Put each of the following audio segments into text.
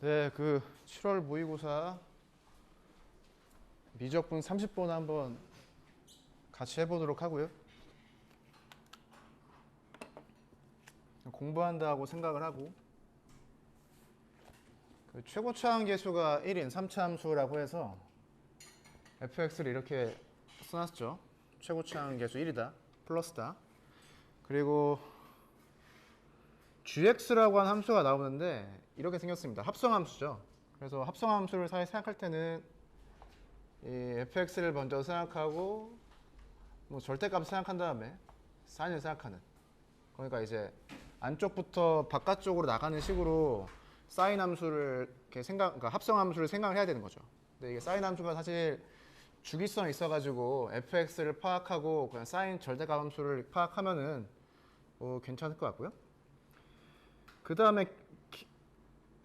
네, 그 7월 모의고사 미적분 30번 한번 같이 해보도록 하고요. 공부한다고 생각을 하고 그 최고차항 계수가 1인 3차함수라고 해서 fx를 이렇게 써놨죠. 최고차항 계수 1이다 플러스다. 그리고 gx라고 하는 함수가 나오는데 이렇게 생겼습니다. 합성함수죠. 그래서 합성함수를 생각할 때는 이 fx를 먼저 생각하고 뭐 절대값 생각한 다음에 사인을 생각하는, 그러니까 이제 안쪽부터 바깥쪽으로 나가는 식으로 사인 함수를 이렇게 그러니까 합성 함수를 생각을 해야 되는 거죠. 근데 이게 사인 함수가 사실 주기성이 있어가지고 fx를 파악하고 그냥 사인 절대값 함수를 파악하면은 괜찮을 것 같고요. 그 다음에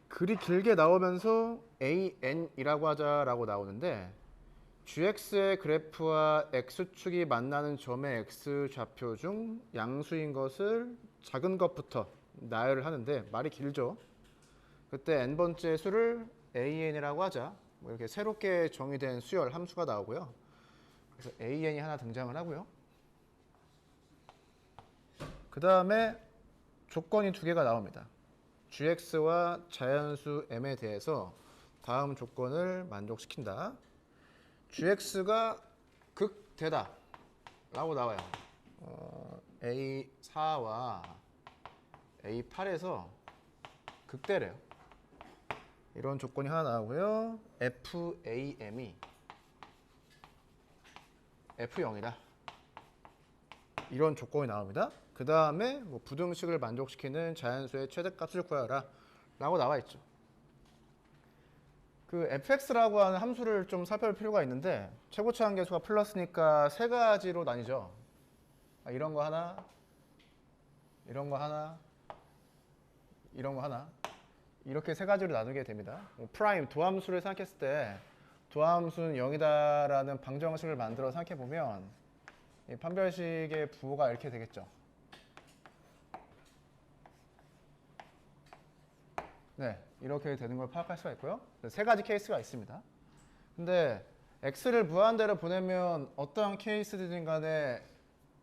글이 길게 나오면서 an이라고 하자라고 나오는데 gx의 그래프와 x축이 만나는 점의 x 좌표 중 양수인 것을 작은 것부터 나열을 하는데 말이 길죠. 그때 n번째 수를 an이라고 하자. 뭐 이렇게 새롭게 정의된 수열 함수가 나오고요. 그래서 an이 하나 등장을 하고요. 그 다음에 조건이 두 개가 나옵니다. gx와 자연수 m에 대해서 다음 조건을 만족시킨다. gx가 극대다 라고 나와요. A4와 A8에서 극대래요. 이런 조건이 하나 나오고요. FAM이 F0이다. 이런 조건이 나옵니다. 그 다음에 뭐 부등식을 만족시키는 자연수의 최대값을 구하라 라고 나와 있죠. 그 fx라고 하는 함수를 좀 살펴볼 필요가 있는데 최고차항 계수가 플러스니까 세 가지로 나뉘죠. 이런 거 하나, 이런 거 하나, 이런 거 하나, 이렇게 세 가지로 나누게 됩니다. 프라임 도함수를 생각했을 때 도함수는 0이다라는 방정식을 만들어 생각해 보면 이 판별식의 부호가 이렇게 되겠죠. 네, 이렇게 되는 걸 파악할 수가 있고요. 세 가지 케이스가 있습니다. 근데 x를 무한대로 보내면 어떠한 케이스든 간에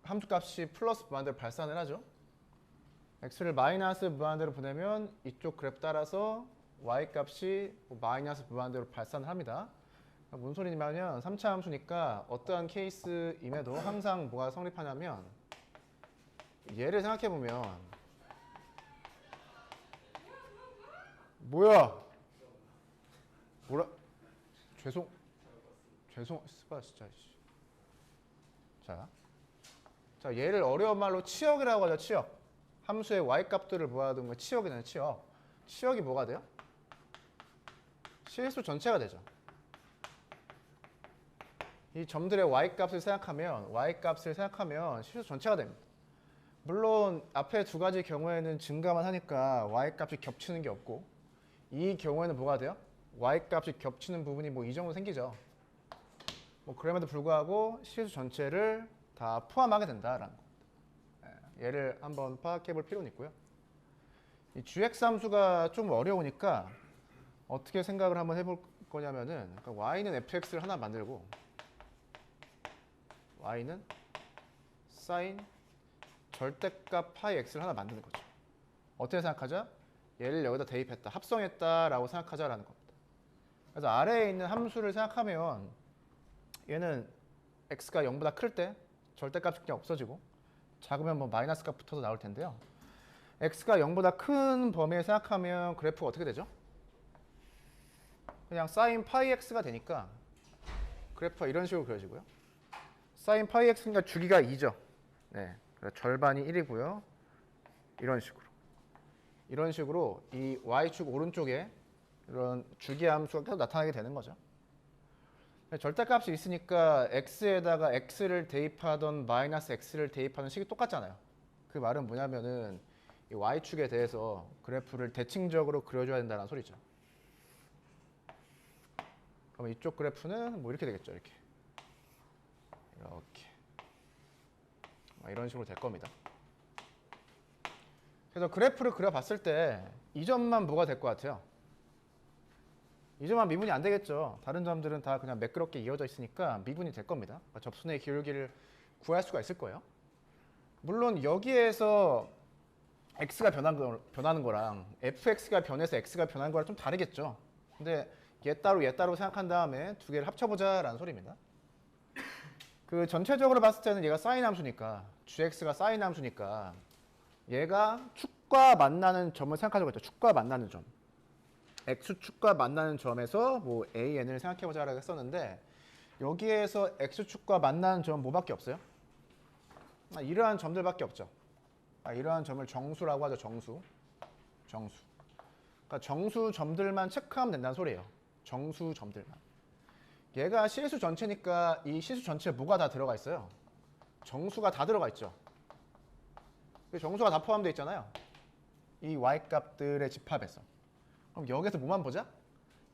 함수값이 플러스 무한대로 발산을 하죠. x를 마이너스 무한대로 보내면 이쪽 그래프 따라서 y값이 마이너스 무한대로 발산을 합니다. 뭔 소리냐면 3차 함수니까 어떠한 케이스임에도 항상 뭐가 성립하냐면 얘를 생각해보면 뭐야? 뭐라? 스파 진짜. 자, 얘를 어려운 말로 치역이라고 하죠. 치역. 함수의 y값들을 모아둔 거 치역이잖아요. 치역. 치역이 뭐가 돼요? 실수 전체가 되죠. 이 점들의 y값을 생각하면 실수 전체가 됩니다. 물론 앞에 두 가지 경우에는 증가만 하니까 y값이 겹치는 게 없고 이 경우에는 뭐가 돼요? y값이 겹치는 부분이 뭐 이 정도 생기죠. 뭐 그럼에도 불구하고 실수 전체를 다 포함하게 된다라는 겁니다. 얘를 한번 파악해 볼 필요는 있고요. 이 gx 함수가 좀 어려우니까 어떻게 생각을 한번 해볼 거냐면은 그러니까 y는 fx를 하나 만들고 y는 사인 절대값 파이 x를 하나 만드는 거죠. 어떻게 생각하자? 얘를 여기다 대입했다, 합성했다라고 생각하자라는 겁니다. 그래서 아래에 있는 함수를 생각하면 얘는 x가 0보다 클 때 절대값이 그냥 없어지고 작으면 뭐 마이너스 값 붙어서 나올 텐데요. x가 0보다 큰 범위에 생각하면 그래프가 어떻게 되죠? 그냥 사인 파이 x가 되니까 그래프가 이런 식으로 그려지고요. 사인 파이 x니까 주기가 2죠. 네, 절반이 1이고요. 이런 식으로 이 y축 오른쪽에 이런 주기 함수가 계속 나타나게 되는 거죠. 절대값이 있으니까 x에다가 x를 대입하던 마이너스 x를 대입하는 식이 똑같잖아요. 그 말은 뭐냐면은 이 y축에 대해서 그래프를 대칭적으로 그려줘야 된다는 소리죠. 그럼 이쪽 그래프는 뭐 이렇게 되겠죠. 이렇게 이런 식으로 될 겁니다. 그래서 그래프를 그려봤을 때 이 점만 뭐가 될 것 같아요? 이 점만 미분이 안 되겠죠. 다른 점들은 다 그냥 매끄럽게 이어져 있으니까 미분이 될 겁니다. 그러니까 접순의 기울기를 구할 수가 있을 거예요. 물론 여기에서 x가 변하는 거랑 fx가 변해서 x가 변하는 거랑 좀 다르겠죠. 근데 얘 따로 생각한 다음에 두 개를 합쳐보자라는 소리입니다. 그 전체적으로 봤을 때는 얘가 사인 함수니까 gx가 사인 함수니까 얘가 축과 만나는 점을 생각하자고 했죠. 축과 만나는 점. x축과 만나는 점에서 뭐 an을 생각해보자라고 했었는데 여기에서 x축과 만나는 점 뭐밖에 없어요? 이러한 점들밖에 없죠. 이러한 점을 정수라고 하죠. 정수. 그러니까 정수 점들만 체크하면 된다는 소리예요. 정수 점들만. 얘가 실수 전체니까 이 실수 전체에 뭐가 다 들어가 있어요? 정수가 다 들어가 있죠. 정수가 다 포함되어 있잖아요. 이 y값들의 집합에서. 그럼 여기서 뭐만 보자?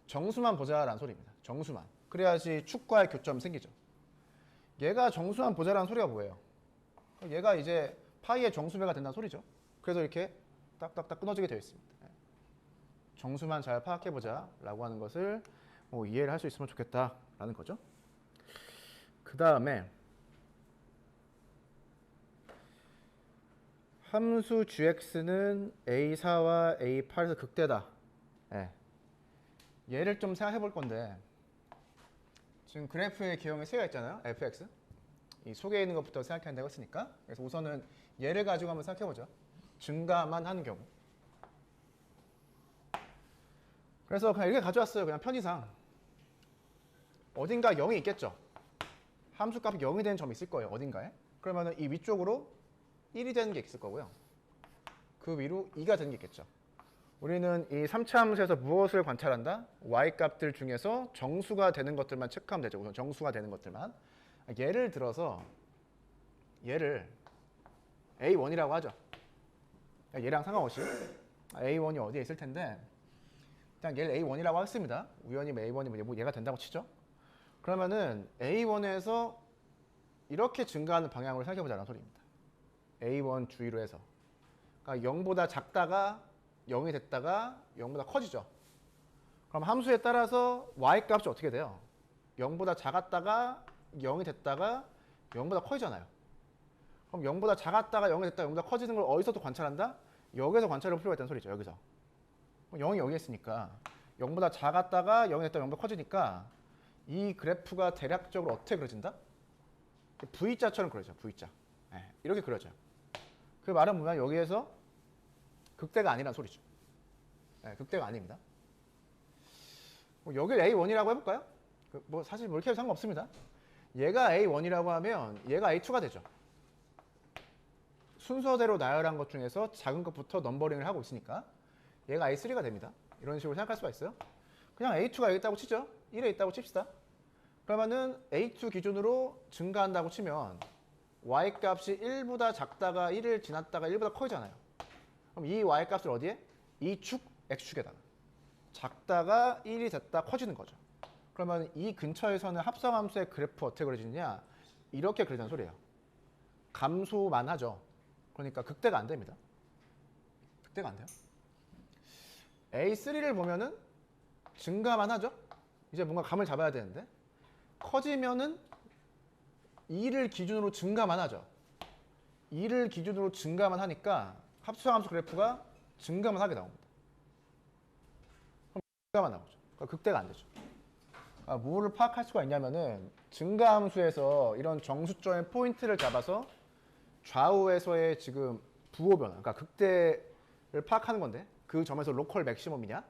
정수만 보자라는 소리입니다. 정수만. 그래야지 축과의 교점이 생기죠. 얘가 정수만 보자라는 소리가 뭐예요? 얘가 이제 파이의 정수배가 된다는 소리죠. 그래서 이렇게 딱딱딱 끊어지게 되어 있습니다. 정수만 잘 파악해보자 라고 하는 것을 뭐 이해를 할 수 있으면 좋겠다라는 거죠. 그 다음에 함수 gx는 a4와 a8에서 극대다. 얘를 좀 생각해 볼 건데 지금 그래프의 개형이 세 개가 있잖아요. fx. 이 속에 있는 것부터 생각한다고 했으니까. 그래서 우선은 얘를 가지고 한번 생각해 보죠. 증가만 하는 경우. 그래서 그냥 이렇게 가져왔어요. 그냥 편의상. 어딘가 0이 있겠죠. 함수 값이 0이 되는 점이 있을 거예요. 어딘가에. 그러면 이 위쪽으로 1이 되는 게 있을 거고요. 그 위로 2가 되는 게 있겠죠. 우리는 이 3차 함수에서 무엇을 관찰한다? y값들 중에서 정수가 되는 것들만 체크하면 되죠. 우선 정수가 되는 것들만. 예를 들어서 얘를 A1이라고 하죠. 얘랑 상관없이 A1이 어디에 있을 텐데 그냥 얘를 A1이라고 하겠습니다. 우연히 A1이 뭐 얘가 된다고 치죠. 그러면은 A1에서 이렇게 증가하는 방향으로 생각해보자는 소리입니다. A1 주위로 해서. 그러니까 0보다 작다가 0이 됐다가 0보다 커지죠. 그럼 함수에 따라서 y값이 어떻게 돼요? 0보다 작았다가 0이 됐다가 0보다 커지잖아요. 그럼 0보다 작았다가 0이 됐다가 0보다 커지는 걸 어디서 또 관찰한다? 여기서 관찰할 필요가 있다는 소리죠. 여기서. 0이 여기 있으니까 0보다 작았다가 0이 됐다가 0보다 커지니까 이 그래프가 대략적으로 어떻게 그려진다? V자처럼 그려져. V자. 이렇게 그려져요. 그 말은 뭐냐? 여기에서 극대가 아니란 소리죠. 극대가 아닙니다. 여기를 A1이라고 해볼까요? 뭐 사실 뭐 이렇게 해도 상관없습니다. 얘가 A1이라고 하면 얘가 A2가 되죠. 순서대로 나열한 것 중에서 작은 것부터 넘버링을 하고 있으니까 얘가 A3가 됩니다. 이런 식으로 생각할 수가 있어요. 그냥 A2가 여기 있다고 치죠. 1에 있다고 칩시다. 그러면은 A2 기준으로 증가한다고 치면 Y값이 1보다 작다가 1을 지났다가 1보다 커지잖아요. 그럼 이 Y값을 어디에? 이 축, X축에다가. 작다가 1이 됐다 커지는 거죠. 그러면 이 근처에서는 합성함수의 그래프 어떻게 그려지느냐? 이렇게 그려지는 소리예요. 감소만 하죠. 그러니까 극대가 안 됩니다. 극대가 안 돼요. A3를 보면은 증가만 하죠. 이제 뭔가 감을 잡아야 되는데 커지면은 2를 기준으로 증가만 하죠. 2를 기준으로 증가만 하니까 합성함수 그래프가 증가만 하게 나옵니다. 그럼 증가만 나오죠. 그러니까 극대가 안 되죠. 뭐를 파악할 수가 있냐면은 증가함수에서 이런 정수점의 포인트를 잡아서 좌우에서의 지금 부호 변화, 그러니까 극대를 파악하는 건데 그 점에서 로컬 맥시멈이냐?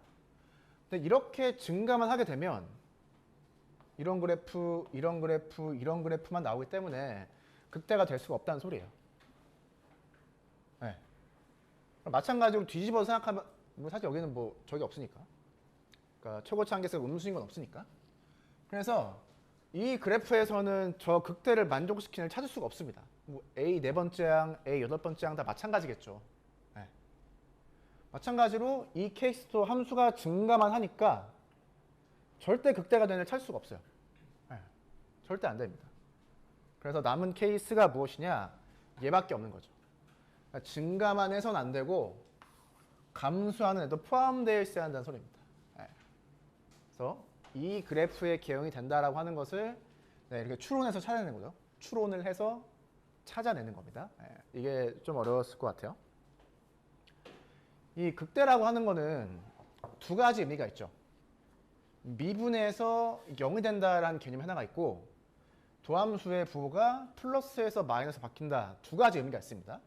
근데 이렇게 증가만 하게 되면 이런 그래프, 이런 그래프, 이런 그래프만 나오기 때문에 극대가 될 수가 없다는 소리예요. 네. 마찬가지로 뒤집어서 생각하면 뭐 사실 여기는 뭐 저기 없으니까, 그러니까 최고치 한계수가 음수인 건 없으니까. 그래서 이 그래프에서는 저 극대를 만족시키는 찾을 수가 없습니다. 뭐 A 네 번째 항, A 여덟 번째 항 다 마찬가지겠죠. 네. 마찬가지로 이 케이스도 함수가 증가만 하니까 절대 극대가 되는 찾을 수가 없어요. 네. 절대 안 됩니다. 그래서 남은 케이스가 무엇이냐? 얘밖에 없는 거죠. 그러니까 증가만 해서는 안 되고 감소하는 애도 포함되어 있어야 한다는 소리입니다. 네. 그래서 이 그래프의 개형이 된다라고 하는 것을 네, 이렇게 추론해서 찾아내는 거죠. 추론을 해서 찾아내는 겁니다. 네, 이게 좀 어려웠을 것 같아요. 이 극대라고 하는 거는 두 가지 의미가 있죠. 미분에서 0이 된다라는 개념이 하나가 있고 도함수의 부호가 플러스에서 마이너스 바뀐다. 두 가지 의미가 있습니다.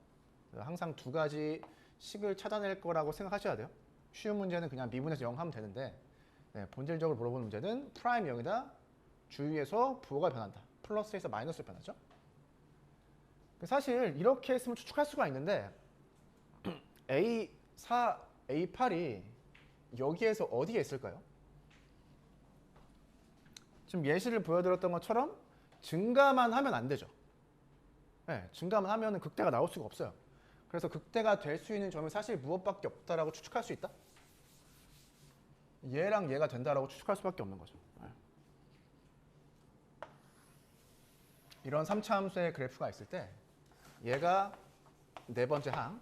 항상 두 가지 식을 찾아낼 거라고 생각하셔야 돼요. 쉬운 문제는 그냥 미분에서 0 하면 되는데 네, 본질적으로 물어보는 문제는 프라임 0이다. 주위에서 부호가 변한다. 플러스에서 마이너스로 변하죠. 사실 이렇게 했으면 추측할 수가 있는데 A4, A8이 여기에서 어디에 있을까요? 지금 예시를 보여드렸던 것처럼 증가만 하면 안 되죠. 네, 증가만 하면 극대가 나올 수가 없어요. 그래서 극대가 될 수 있는 점이 사실 무엇밖에 없다라고 추측할 수 있다? 얘랑 얘가 된다라고 추측할 수밖에 없는 거죠. 네. 이런 3차 함수의 그래프가 있을 때 얘가 네 번째 항,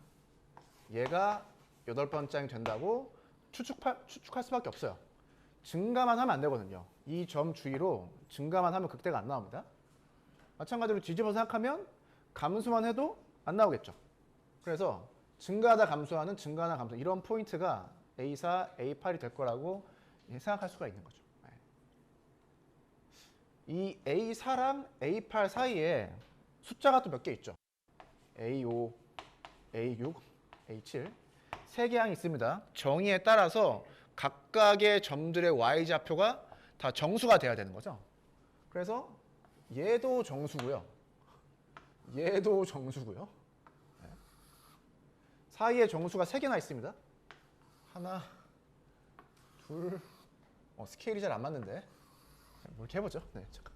얘가 여덟 번째 항이 된다고 추측할 수밖에 없어요. 증가만 하면 안 되거든요. 이 점 주위로 증가만 하면 극대가 안 나옵니다. 마찬가지로 뒤집어 생각하면 감수만 해도 안 나오겠죠. 그래서 증가하다 감소하는 증가하다 감소 이런 포인트가 A4, A8이 될 거라고 생각할 수가 있는 거죠. 이 A4랑 A8 사이에 숫자가 또 몇 개 있죠. A5, A6, A7 세 개 항이 있습니다. 정의에 따라서 각각의 점들의 y좌표가 다 정수가 돼야 되는 거죠. 그래서 얘도 정수고요. 얘도 정수고요. 네. 사이에 정수가 3개나 있습니다. 하나, 둘, 스케일이 잘 안 맞는데. 뭐 이렇게 해보죠. 네, 잠깐.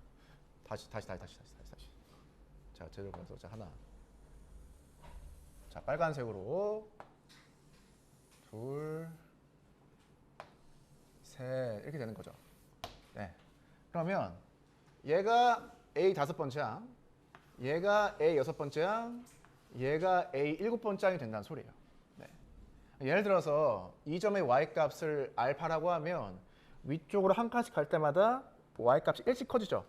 다시. 자, 제대로 보면서 자 하나. 자, 빨간색으로 둘, 셋 이렇게 되는 거죠. 네. 그러면 얘가 A 다섯 번째 항, 얘가 A 여섯 번째 항, 얘가 A 일곱 번째 항이 된다는 소리예요. 네. 예를 들어서 이 점의 y 값을 알파라고 하면 위쪽으로 한 칸씩 갈 때마다 y 값이 1씩 커지죠.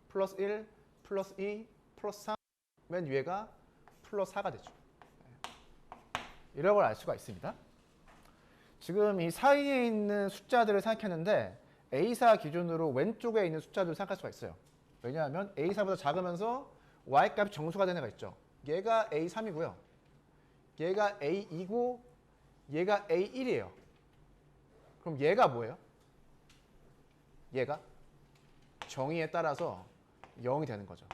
플러스 1, 플러스 2, 플러스 3, 맨 위에가 플러스 4가 되죠. 네. 이런 걸 알 수가 있습니다. 지금 이 사이에 있는 숫자들을 생각했는데 A4 기준으로 왼쪽에 있는 숫자들을 생각할 수가 있어요. 왜냐하면 A4보다 작으면서 Y값이 정수가 되는 애가 있죠. 얘가 A3이고요. 얘가 A2고 얘가 A1이에요. 그럼 얘가 뭐예요? 얘가 정의에 따라서 0이 되는 거죠.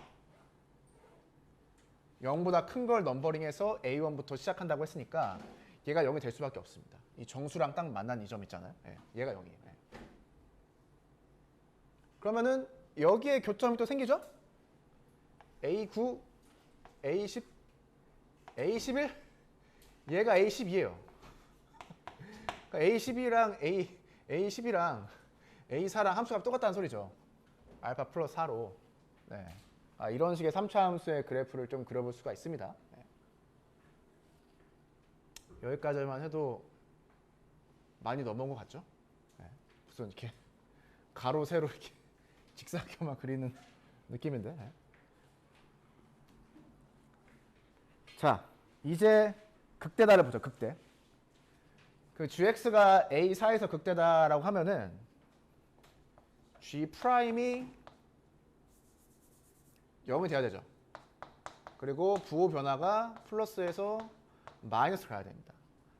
0보다 큰 걸 넘버링해서 A1부터 시작한다고 했으니까 얘가 0이 될 수밖에 없습니다. 이 정수랑 딱 만난 이 점 있잖아요. 네, 얘가 0이에요. 네. 그러면은 여기에 교점이 또 생기죠? A9, A10, A11, 얘가 A12예요. 그러니까 A12랑 A10이랑 A4랑 함수가 똑같다는 소리죠. 알파 플러스 4로. 네. 이런 식의 3차 함수의 그래프를 좀 그려볼 수가 있습니다. 네. 여기까지만 해도 많이 넘어온 것 같죠? 네. 무슨 이렇게 가로 세로 이렇게 직사각형만 그리는 느낌인데. 네. 자, 이제 극대다를 보죠. 극대. 그 gx가 a4에서 극대다라고 하면은 g 프라임이 0이 돼야 되죠. 그리고 부호 변화가 플러스에서 마이너스 가야 됩니다.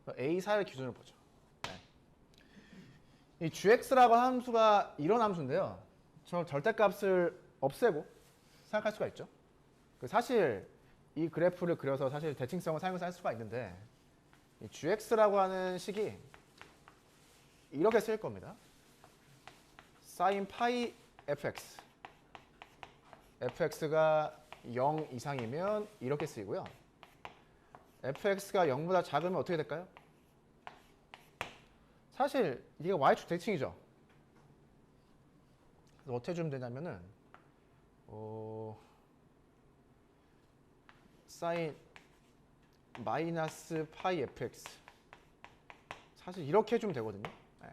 a4를 기준으로 보죠. 네. 이 gx라고 하는 함수가 이런 함수인데요. 저 절대값을 없애고 생각할 수가 있죠. 사실 이 그래프를 그려서 사실 대칭성을 사용해서 할 수가 있는데 이 gx라고 하는 식이 이렇게 쓰일 겁니다. sin 파이 fx fx가 0 이상이면 이렇게 쓰이고요. fx가 0보다 작으면 어떻게 될까요? 사실 이게 y축 대칭이죠. 그래서 어떻게 주면 되냐면은 sin 마이너스 파이 fx 사실 이렇게 해주면 되거든요. 네.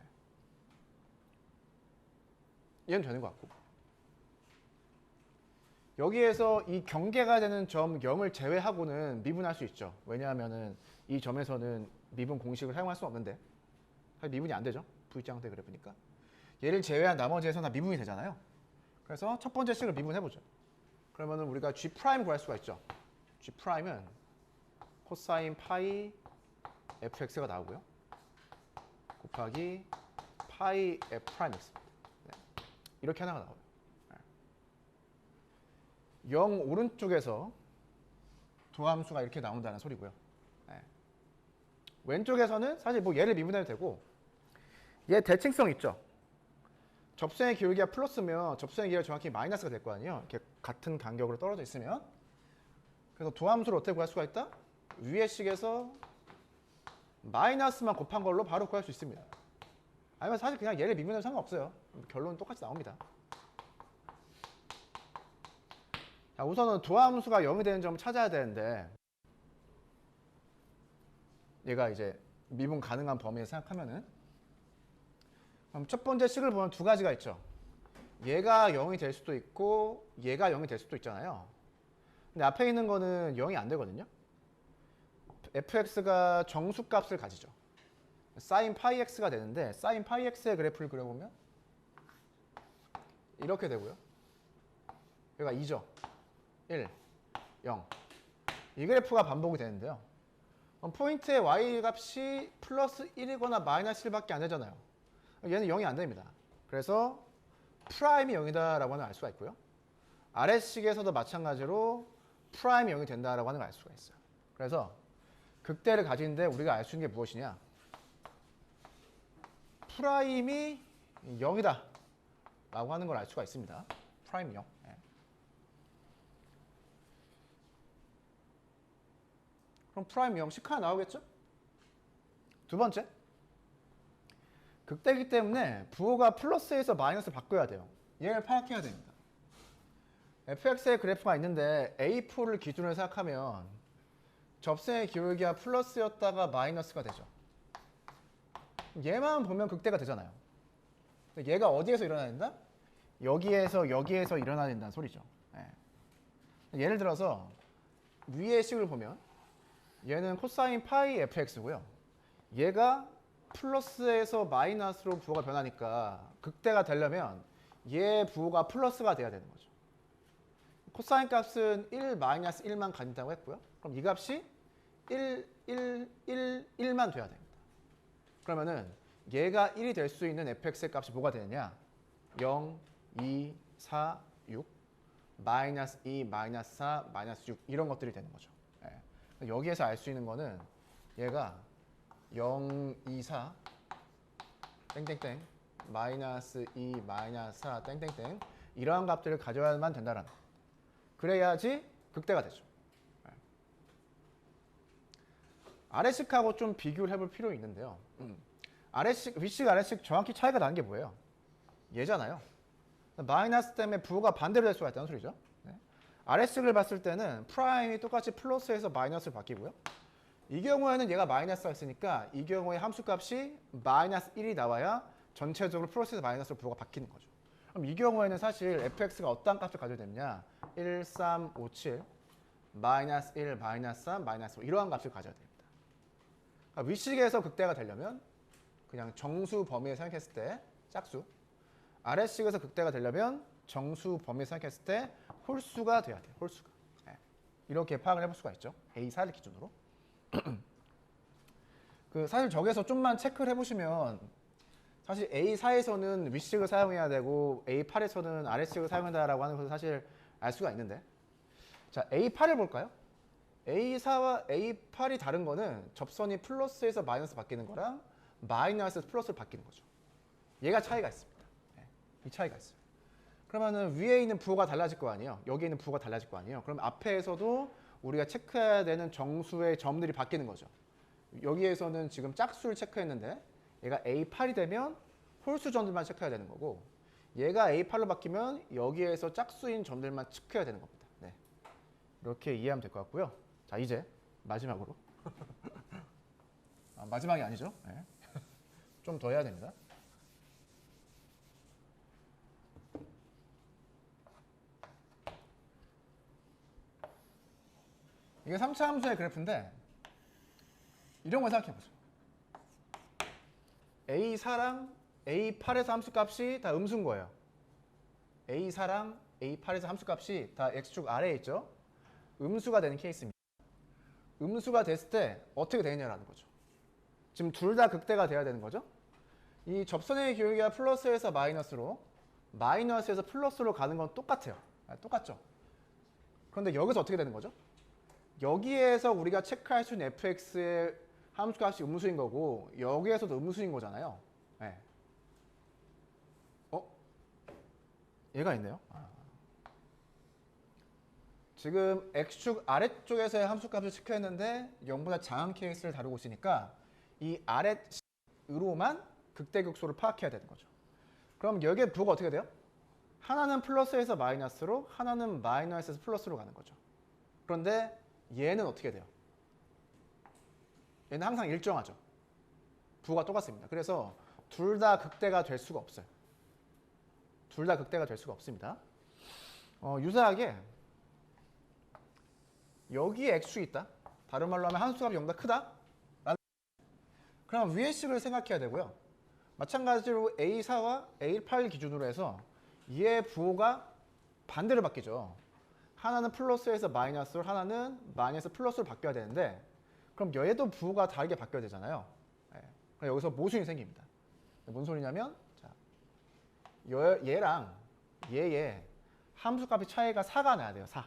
얘는 되는 것 같고. 여기에서 이 경계가 되는 점 0을 제외하고는 미분할 수 있죠. 왜냐하면은 이 점에서는 미분 공식을 사용할 수 없는데 사실 미분이 안 되죠. V장대 그래프니까. 얘를 제외한 나머지에서는 다 미분이 되잖아요. 그래서 첫 번째 식을 미분해보죠. 그러면은 우리가 G' 구할 수가 있죠. G'은 코사인 파이 fx가 나오고요. 곱하기 파이 f'x. 네. 이렇게 하나가 나와요. 0 오른쪽에서 도함수가 이렇게 나온다는 소리고요. 네. 왼쪽에서는 사실 뭐 얘를 미분해도 되고 얘 대칭성 있죠. 접선의 기울기가 플러스면 접선의 기울기가 정확히 마이너스가 될 거 아니에요. 이렇게 같은 간격으로 떨어져 있으면. 그래서 도함수를 어떻게 구할 수가 있다? 위의 식에서 마이너스만 곱한 걸로 바로 구할 수 있습니다. 아니면 사실 그냥 얘를 미분해도 상관없어요. 결론은 똑같이 나옵니다. 자, 우선은 도함수가 0이 되는 점을 찾아야 되는데 얘가 이제 미분 가능한 범위에 생각하면은 그럼 첫 번째 식을 보면 두 가지가 있죠. 얘가 0이 될 수도 있고 얘가 0이 될 수도 있잖아요. 근데 앞에 있는 거는 0이 안 되거든요. fx가 정수값을 가지죠. sin 파이 x가 되는데 sin 파이 x의 그래프를 그려보면 이렇게 되고요. 여기가 2죠. 1, 0. 이 그래프가 반복이 되는데요. 그럼 포인트의 y 값이 플러스 1이거나 마이너스 1밖에 안 되잖아요. 얘는 0이 안 됩니다. 그래서 프라임이 0이다라고 하는 걸 알 수가 있고요. 아래식에서도 마찬가지로 프라임이 0이 된다라고 하는 걸 알 수가 있어요. 그래서 극대를 가지는데 우리가 알 수 있는 게 무엇이냐? 프라임이 0이다 라고 하는 걸 알 수가 있습니다. 프라임 0. 네. 그럼 프라임 0 식 하나 나오겠죠? 두 번째, 극대이기 때문에 부호가 플러스에서 마이너스 바꿔야 돼요. 얘를 파악해야 됩니다. fx의 그래프가 있는데 a4를 기준으로 생각하면 접선의 기울기가 플러스였다가 마이너스가 되죠. 얘만 보면 극대가 되잖아요. 얘가 어디에서 일어나야 된다? 여기에서 일어나야 된다는 소리죠. 네. 예를 들어서 위의 식을 보면 얘는 코사인 파이 fx고요. 얘가 플러스에서 마이너스로 부호가 변하니까 극대가 되려면 얘 부호가 플러스가 돼야 되는 거죠. 코사인 값은 1, 마이너스 1만 가진다고 했고요. 그럼 이 값이 1, 1, 1, 1만 돼야 됩니다. 그러면은 얘가 1이 될 수 있는 fx의 값이 뭐가 되느냐? 0, 2, 4, 6, 마이너스 2, 마이너스 4, 마이너스 6 이런 것들이 되는 거죠. 네. 여기에서 알 수 있는 거는 얘가 0, 2, 4, 땡땡땡, 마이너스 2, 마이너스 4, 땡땡땡 이러한 값들을 가져야만 된다라는 거. 그래야지 극대가 되죠. 네. 아래식하고 좀 비교를 해볼 필요 있는데요. 아래식, 윗식, 아래식 정확히 차이가 나는 게 뭐예요? 얘잖아요. 마이너스 때문에 부호가 반대로 될 수가 있다는 소리죠. 네. 아래식을 봤을 때는 프라임이 똑같이 플러스에서 마이너스로 바뀌고요. 이 경우에는 얘가 마이너스가 있으니까 이 경우에 함수값이 마이너스 1이 나와야 전체적으로 플러스에서 마이너스로 부호가 바뀌는 거죠. 그럼 이 경우에는 사실 fx가 어떤 값을 가져야 되느냐? 1, 3, 5, 7, 마이너스 1, 마이너스 3, 마이너스 5 이러한 값을 가져야 됩니다. 그러니까 윗식에서 극대가 되려면 그냥 정수 범위에 생각했을 때 짝수, 아래식에서 극대가 되려면 정수 범위에 생각했을 때 홀수가 돼야 돼요. 홀수가. 네. 이렇게 파악을 해볼 수가 있죠. A4를 기준으로. 사실 저기서 좀만 체크를 해보시면 사실 A4에서는 윗식을 사용해야 되고 A8에서는 아래식을 사용한다라고 하는 것을 사실 알 수가 있는데, 자 A8을 볼까요? A4와 A8이 다른 거는 접선이 플러스에서 마이너스 바뀌는 거랑 마이너스에서 플러스로 바뀌는 거죠. 얘가 차이가 있습니다. 네, 이 차이가 있어요. 그러면은 위에 있는 부호가 달라질 거 아니에요. 여기 있는 부호가 달라질 거 아니에요. 그럼 앞에서도 우리가 체크해야 되는 정수의 점들이 바뀌는 거죠. 여기에서는 지금 짝수를 체크했는데 얘가 A8이 되면 홀수 점들만 체크해야 되는 거고, 얘가 A8로 바뀌면 여기에서 짝수인 점들만 체크해야 되는 겁니다. 네. 이렇게 이해하면 될 것 같고요. 자, 이제 마지막으로 마지막이 아니죠. 네. 좀 더 해야 됩니다. 이게 3차 함수의 그래프인데 이런 거 생각해보죠. A4랑 A8에서 함수값이 다 음수인 거예요. A4랑 A8에서 함수값이 다 x축 아래에 있죠. 음수가 되는 케이스입니다. 음수가 됐을 때 어떻게 되느냐라는 거죠. 지금 둘 다 극대가 돼야 되는 거죠. 이 접선의 기울기가 플러스에서 마이너스로, 마이너스에서 플러스로 가는 건 똑같아요. 똑같죠. 그런데 여기서 어떻게 되는 거죠? 여기에서 우리가 체크할 수 있는 fx의 함수값이 음수인 거고 여기에서도 음수인 거잖아요. 네. 얘가 있네요. 지금 x축 아래쪽에서의 함수값을 체크했는데 0보다 작은 케이스를 다루고 있으니까 이 아래으로만 극대극소를 파악해야 되는 거죠. 그럼 여기에 부호가 어떻게 돼요? 하나는 플러스에서 마이너스로, 하나는 마이너스에서 플러스로 가는 거죠. 그런데 얘는 어떻게 돼요? 얘는 항상 일정하죠. 부호가 똑같습니다. 그래서 둘 다 극대가 될 수가 없어요. 둘 다 극대가 될 수가 없습니다. 유사하게 여기에 x축이 있다. 다른 말로 하면 함수값이 0보다 크다. 그럼 위의 식을 생각해야 되고요. 마찬가지로 A4와 A8 기준으로 해서 얘의 부호가 반대로 바뀌죠. 하나는 플러스에서 마이너스로, 하나는 마이너스 플러스로 바뀌어야 되는데 그럼 얘도 부호가 다르게 바뀌어야 되잖아요. 네. 그럼 여기서 모순이 생깁니다. 뭔 소리냐면 자, 얘랑 얘의 함수값의 차이가 4가 나야 돼요. 4.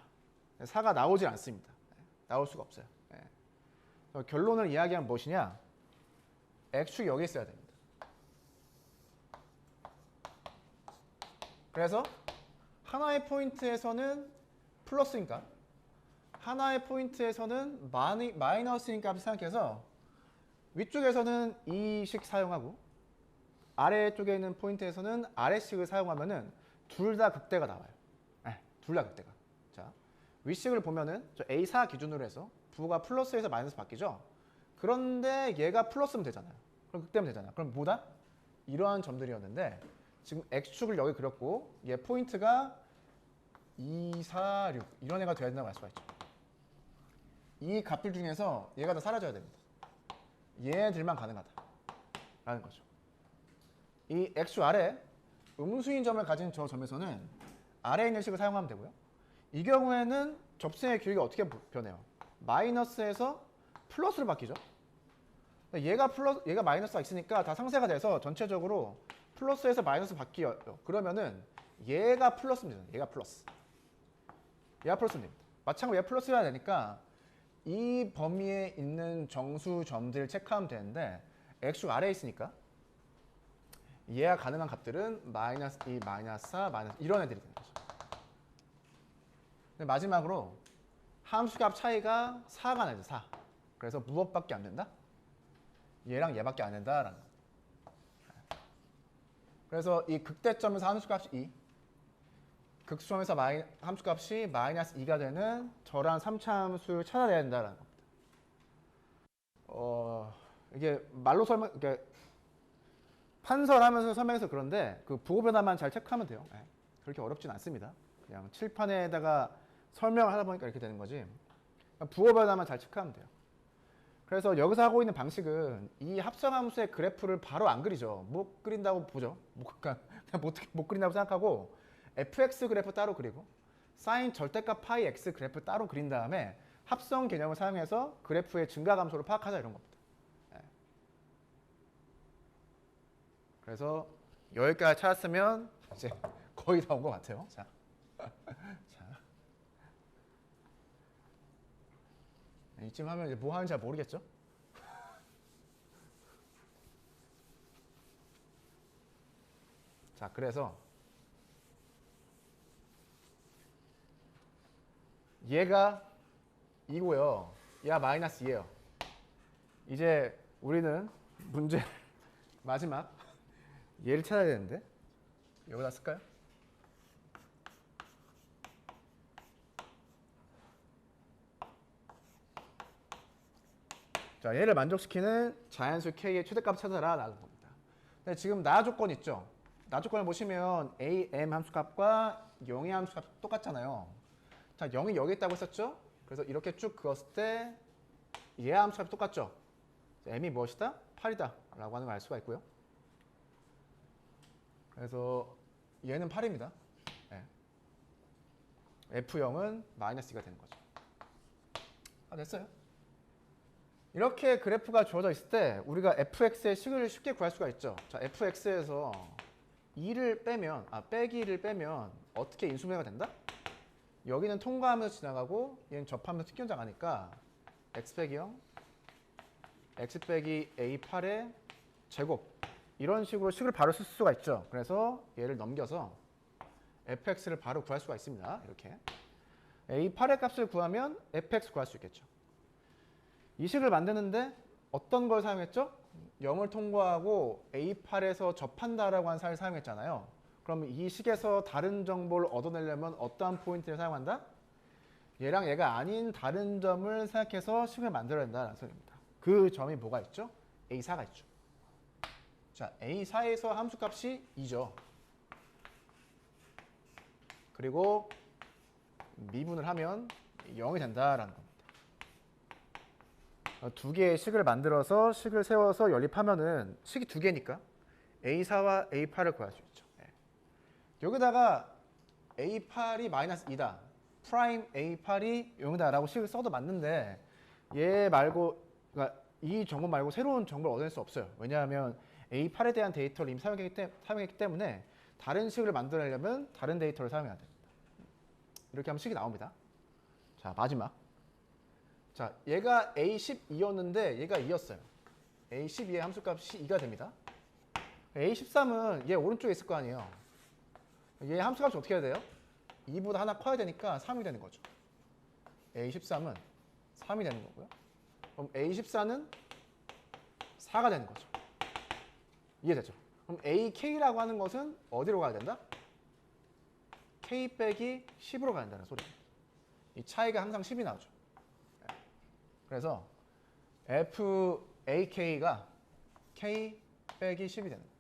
4가 나오질 않습니다. 네. 나올 수가 없어요. 네. 결론을 이야기하면 무엇이냐? x축이 여기 있어야 됩니다. 그래서 하나의 포인트에서는 플러스니까 하나의 포인트에서는 마이너스인 값을 생각해서 위쪽에서는 이 식 사용하고 아래쪽에 있는 포인트에서는 아래식을 사용하면은 둘 다 극대가 나와요. 네, 둘 다 극대가. 자, 위식을 보면은 저 A4 기준으로 해서 부호가 플러스에서 마이너스 바뀌죠. 그런데 얘가 플러스면 되잖아요. 그럼 극대면 되잖아요. 그럼 뭐다? 이러한 점들이었는데 지금 x축을 여기 그렸고 얘 포인트가 2, 4, 6 이런 애가 돼야 된다고 알 수가 있죠. 이 값들 중에서 얘가 다 사라져야 됩니다. 얘들만 가능하다라는 거죠. 이 x축 아래 음수인 점을 가진 저 점에서는 아래에 있는 식을 사용하면 되고요. 이 경우에는 접선의 길이가 어떻게 변해요? 마이너스에서 플러스로 바뀌죠. 얘가 마이너스가 있으니까 다 상쇄가 돼서 전체적으로 플러스에서 마이너스 바뀌어요. 그러면은 얘가 플러스입니다. 얘가 플러스. 얘가 플러스면 됩니다. 마찬가지로 얘가 플러스여야 되니까 이 범위에 있는 정수점들을 체크하면 되는데 x축 아래에 있으니까 얘가 가능한 값들은 마이너스 2, 마이너스 4, 마이너스 이런 애들이 되는 거죠. 근데 마지막으로 함수값 차이가 4가 나죠. 4. 그래서 무엇밖에 안 된다? 얘랑 얘밖에 안 된다라는 거. 그래서 이 극대점에서 함수값이 2, 극수점에서 함수값이 마이너스 2가 되는 저런 3차 함수를 찾아내야 된다는 겁니다. 이게 말로 이렇게 판설하면서 설명해서 그런데 그 부호 변화만 잘 체크하면 돼요. 네. 그렇게 어렵진 않습니다. 그냥 칠판에다가 설명을 하다 보니까 이렇게 되는 거지. 부호 변화만 잘 체크하면 돼요. 그래서 여기서 하고 있는 방식은 이 합성함수의 그래프를 바로 안 그리죠. 못 그린다고 보죠. 그냥 못 그린다고 생각하고 fx 그래프 따로 그리고 사인 절대값 파이 x 그래프 따로 그린 다음에 합성 개념을 사용해서 그래프의 증가감소를 파악하자 이런 겁니다. 네. 그래서 여기까지 찾았으면 이제 거의 다 온 것 같아요. 자. 이쯤 하면 이제 뭐 하는지 잘 모르겠죠? 자, 그래서 얘가 2고요. 얘가 마이너스 2예요. 이제 우리는 문제 마지막 얘를 찾아야 되는데 여기다 쓸까요? 자, 얘를 만족시키는 자연수 k의 최대값 찾아라 라는 겁니다. 근데 지금 나 조건 있죠? 나 조건을 보시면 am 함수값과 0의 함수값 똑같잖아요. 자, 0이 여기 있다고 했었죠? 그래서 이렇게 쭉 그었을 때 얘 함수값이 똑같죠. m이 무엇이다? 8이다 라고 하는 걸 알 수가 있고요. 그래서 얘는 8입니다. 네. F0은 -2가 되는 거죠. 됐어요. 이렇게 그래프가 주어져 있을 때 우리가 fx의 식을 쉽게 구할 수가 있죠. 자, fx에서 2를 빼면, 빼기 2를 빼면 어떻게 인수분해가 된다? 여기는 통과하면서 지나가고 얘는 접하면서 튕겨나가니까 x 빼기 0, x 빼기 a8의 제곱 이런 식으로 식을 바로 쓸 수가 있죠. 그래서 얘를 넘겨서 fx를 바로 구할 수가 있습니다. 이렇게 a8의 값을 구하면 fx 구할 수 있겠죠. 이 식을 만드는데 어떤 걸 사용했죠? 0을 통과하고 a8에서 접한다라고 한 사를 사용했잖아요. 그럼 이 식에서 다른 정보를 얻어내려면 어떠한 포인트를 사용한다? 얘랑 얘가 아닌 다른 점을 생각해서 식을 만들어야 된다는 소리입니다. 그 점이 뭐가 있죠? a4가 있죠. 자, a4에서 함수값이 2죠. 그리고 미분을 하면 0이 된다라는 겁니다. 두 개의 식을 만들어서 식을 세워서 연립하면은 식이 두 개니까 a4와 a8을 구할 수 있죠. 네. 여기다가 a8이 -2다. 프라임 a8이 0이다라고 식을 써도 맞는데 얘 말고 그러니까 이 정보 말고 새로운 정보를 얻어낼 수 없어요. 왜냐하면 a8에 대한 데이터를 이미 사용했기 때문에 다른 식을 만들려면 다른 데이터를 사용해야 됩니다. 이렇게 하면 식이 나옵니다. 자, 마지막. 자, 얘가 A12였는데 얘가 2였어요. A12의 함수값이 2가 됩니다. A13은 얘 오른쪽에 있을 거 아니에요. 얘 함수값이 어떻게 해야 돼요? 2보다 하나 커야 되니까 3이 되는 거죠. A13은 3이 되는 거고요. 그럼 A14는 4가 되는 거죠. 이해되죠? 그럼 AK라고 하는 것은 어디로 가야 된다? K 빼기 10으로 가야 된다는 소리입니다. 이 차이가 항상 10이 나오죠. 그래서 FAK가 K 빼기 10이 되는 거예요.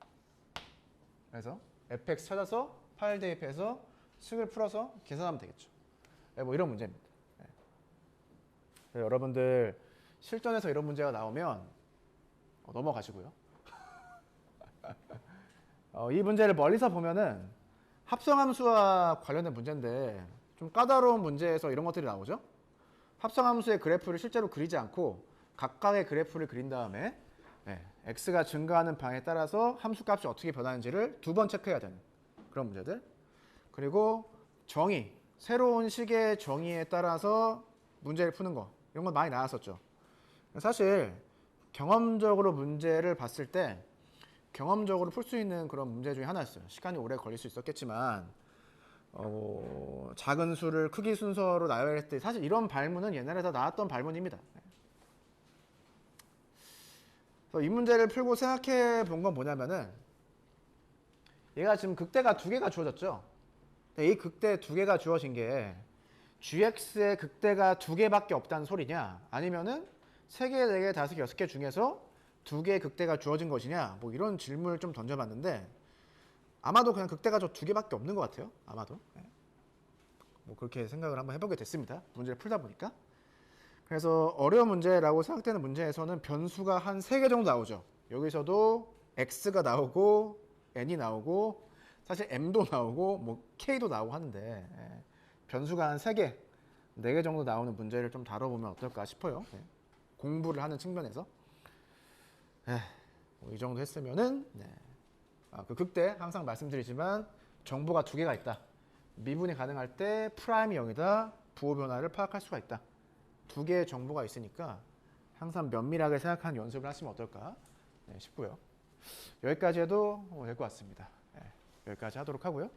그래서 fx 찾아서 파일 대입해서 식을 풀어서 계산하면 되겠죠. 뭐 이런 문제입니다. 여러분들 실전에서 이런 문제가 나오면 넘어가시고요. 이 문제를 멀리서 보면은 합성함수와 관련된 문제인데 좀 까다로운 문제에서 이런 것들이 나오죠. 합성함수의 그래프를 실제로 그리지 않고 각각의 그래프를 그린 다음에 x가 증가하는 방에 따라서 함수값이 어떻게 변하는지를 두 번 체크해야 되는 그런 문제들. 그리고 정의, 새로운 식의 정의에 따라서 문제를 푸는 거 이런 건 많이 나왔었죠. 사실 경험적으로 문제를 봤을 때 경험적으로 풀 수 있는 그런 문제 중에 하나였어요. 시간이 오래 걸릴 수 있었겠지만 작은 수를 크기 순서로 나열할 때 사실 이런 발문은 옛날에 다 나왔던 발문입니다. 그래서 이 문제를 풀고 생각해 본 건 뭐냐면은 얘가 지금 극대가 두 개가 주어졌죠. 이 극대 두 개가 주어진 게 gx의 극대가 두 개밖에 없다는 소리냐 아니면은 세 개, 네 개, 다섯 개, 여섯 개 중에서 두 개의 극대가 주어진 것이냐 뭐 이런 질문을 좀 던져봤는데 아마도 그냥 극대가 저 두 개밖에 없는 것 같아요. 아마도. 뭐 그렇게 생각을 한번 해보게 됐습니다. 문제를 풀다 보니까. 그래서 어려운 문제라고 생각되는 문제에서는 변수가 한 3개 정도 나오죠. 여기서도 x가 나오고 n이 나오고 사실 m도 나오고 뭐 k도 나오고 하는데 변수가 한 3개, 4개 정도 나오는 문제를 좀 다뤄보면 어떨까 싶어요. 공부를 하는 측면에서. 뭐이 정도 했으면은 그 극대 항상 말씀드리지만 정보가 두 개가 있다. 미분이 가능할 때 프라임이 0이다. 부호 변화를 파악할 수가 있다. 두 개의 정보가 있으니까 항상 면밀하게 생각하는 연습을 하시면 어떨까 싶고요. 여기까지 해도 될 것 같습니다. 여기까지 하도록 하고요.